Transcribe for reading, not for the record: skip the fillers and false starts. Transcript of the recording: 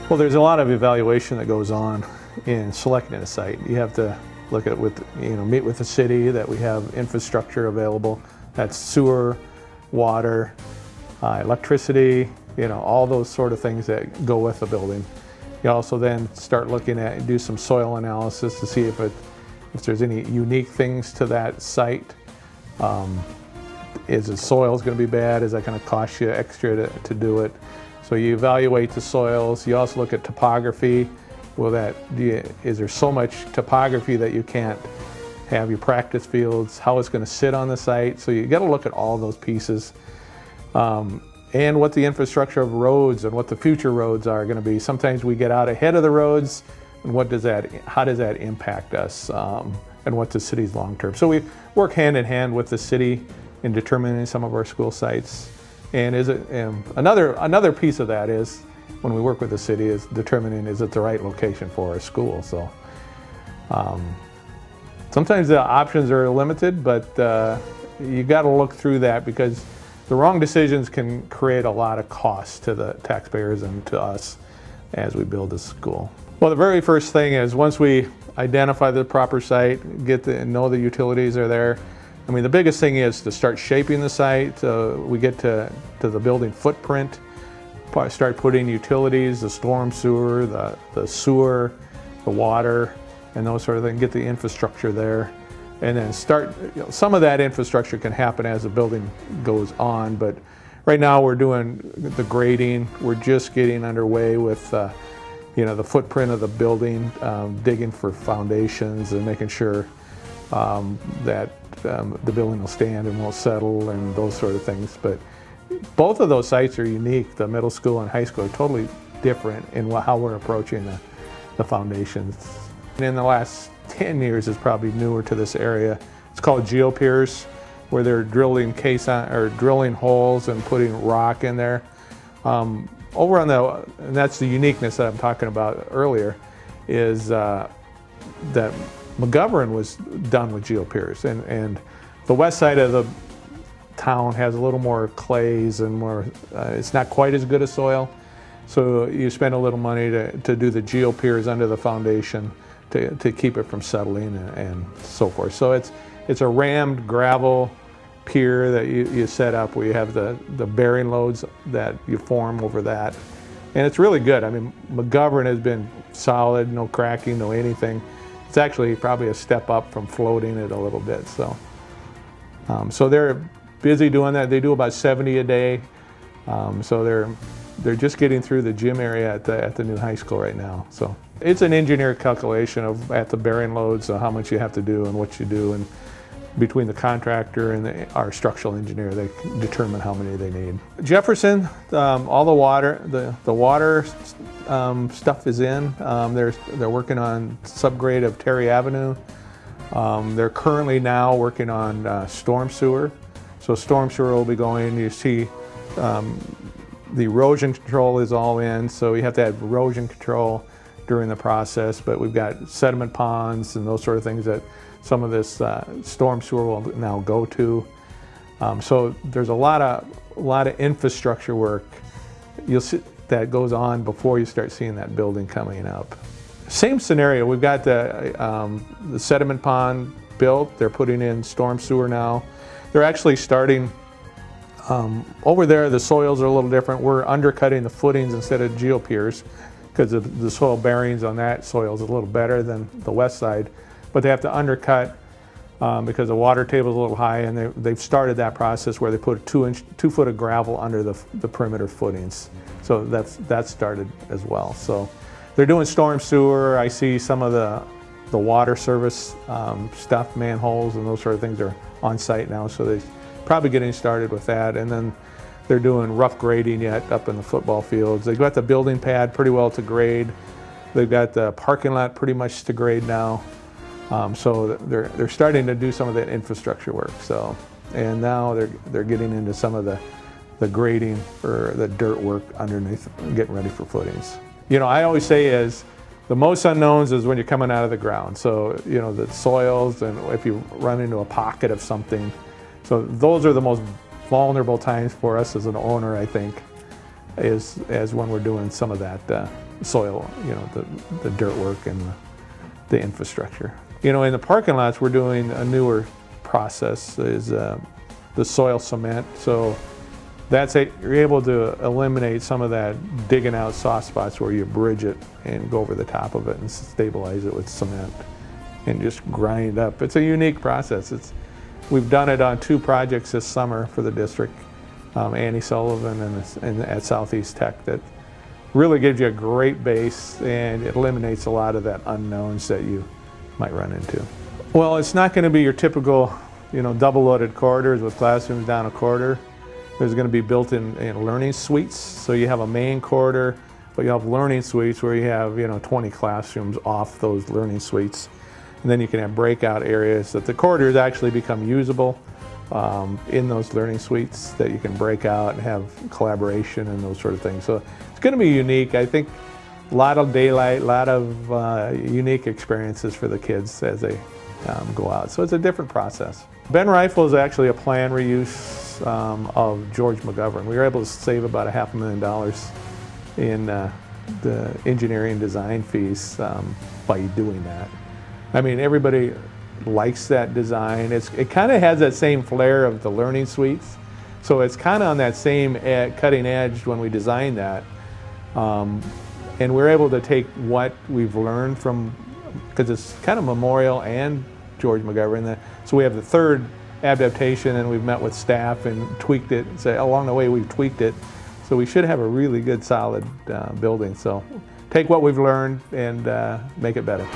Well, there's a lot of evaluation that goes on in selecting a site. You have to look at it with, meet with the city that we have infrastructure available. That's sewer, water, electricity, all those sort of things that go with the building. You also then start looking at, do some soil analysis to see if there's any unique things to that site. Is the soil going to be bad? Is that going to cost you extra to do it? So you evaluate the soils. You also look at topography. Is there so much topography that you can't have your practice fields? How it's going to sit on the site? So you got to look at all those pieces. And what the infrastructure of roads and what the future roads are going to be. Sometimes we get out ahead of the roads, and how does that impact us, and what's the city's long term? So we work hand in hand with the city in determining some of our school sites. And another piece of that is when we work with the city is determining, is it the right location for our school? So sometimes the options are limited, but you got to look through that, because the wrong decisions can create a lot of costs to the taxpayers and to us as we build a school. Well, the very first thing is, once we identify the proper site, know the utilities are there. I mean, the biggest thing is to start shaping the site. We get to the building footprint, start putting utilities, the storm sewer, the sewer, the water, and those sort of things, get the infrastructure there. And then some of that infrastructure can happen as the building goes on, but right now we're doing the grading. We're just getting underway with the footprint of the building, digging for foundations and making sure that the building will stand and won't settle and those sort of things. But both of those sites are unique. The middle school and high school are totally different in how we're approaching the foundations. And in the last 10 years is probably newer to this area. It's called geopiers, where they're drilling drilling holes and putting rock in there. And that's the uniqueness that I'm talking about earlier, is that McGovern was done with geopiers, and the west side of the town has a little more clays and more, it's not quite as good a soil, so you spend a little money to do the geopiers under the foundation to keep it from settling and so forth. So it's a rammed gravel pier that you set up, where you have the bearing loads that you form over that, and it's really good. I mean, McGovern has been solid, no cracking, no anything. It's actually probably a step up from floating it a little bit. So they're busy doing that. They do about 70 a day. So they're just getting through the gym area at the new high school right now. So it's an engineered calculation at the bearing loads, how much you have to do and what you do, and between the contractor and our structural engineer, they determine how many they need. Jefferson, all the water stuff is in. They're working on subgrade of Terry Avenue. They're currently now working on storm sewer. So storm sewer will be going. You see the erosion control is all in, so you have to have erosion control during the process, but we've got sediment ponds and those sort of things that some of this storm sewer will now go to. So there's a lot of infrastructure work you'll see that goes on before you start seeing that building coming up. Same scenario. We've got the sediment pond built. They're putting in storm sewer now. They're actually starting over there. The soils are a little different. We're undercutting the footings instead of geopiers, because the soil bearings on that soil is a little better than the west side. But they have to undercut because the water table is a little high, and they've started that process where they put 2 foot of gravel under the perimeter footings. So that's started as well. So they're doing storm sewer. I see some of the water service stuff, manholes and those sort of things are on site now. So they're probably getting started with that. And then they're doing rough grading yet up in the football fields. They've got the building pad pretty well to grade. They've got the parking lot pretty much to grade now. So they're starting to do some of that infrastructure work. So, and now they're getting into some of the grading or the dirt work underneath, getting ready for footings. I always say the most unknowns is when you're coming out of the ground. So, the soils, and if you run into a pocket of something. So those are the most vulnerable times for us as an owner, I think. as when we're doing some of that soil, the dirt work and the infrastructure. In the parking lots, we're doing a newer process, is the soil cement. So you're able to eliminate some of that digging out soft spots where you bridge it and go over the top of it and stabilize it with cement and just grind up. It's a unique process. We've done it on 2 projects this summer for the district, Annie Sullivan and at Southeast Tech, that really gives you a great base, and it eliminates a lot of that unknowns that you might run into. Well, it's not going to be your typical, double-loaded corridors with classrooms down a corridor. There's going to be built-in learning suites. So you have a main corridor, but you have learning suites where you have 20 classrooms off those learning suites. And then you can have breakout areas that the corridors actually become usable in those learning suites, that you can break out and have collaboration and those sort of things. So it's going to be unique. I think a lot of daylight, a lot of unique experiences for the kids as they go out. So it's a different process. Ben Rifle is actually a planned reuse of George McGovern. We were able to save about $500,000 in the engineering design fees by doing that. I mean, everybody likes that design. It kind of has that same flair of the learning suites. So it's kind of on that same cutting edge when we designed that. And we're able to take what we've learned from, because it's kind of Memorial and George McGovern. So we have the third adaptation, and we've met with staff and tweaked it. So along the way, we've tweaked it. So we should have a really good, solid building. So take what we've learned and make it better.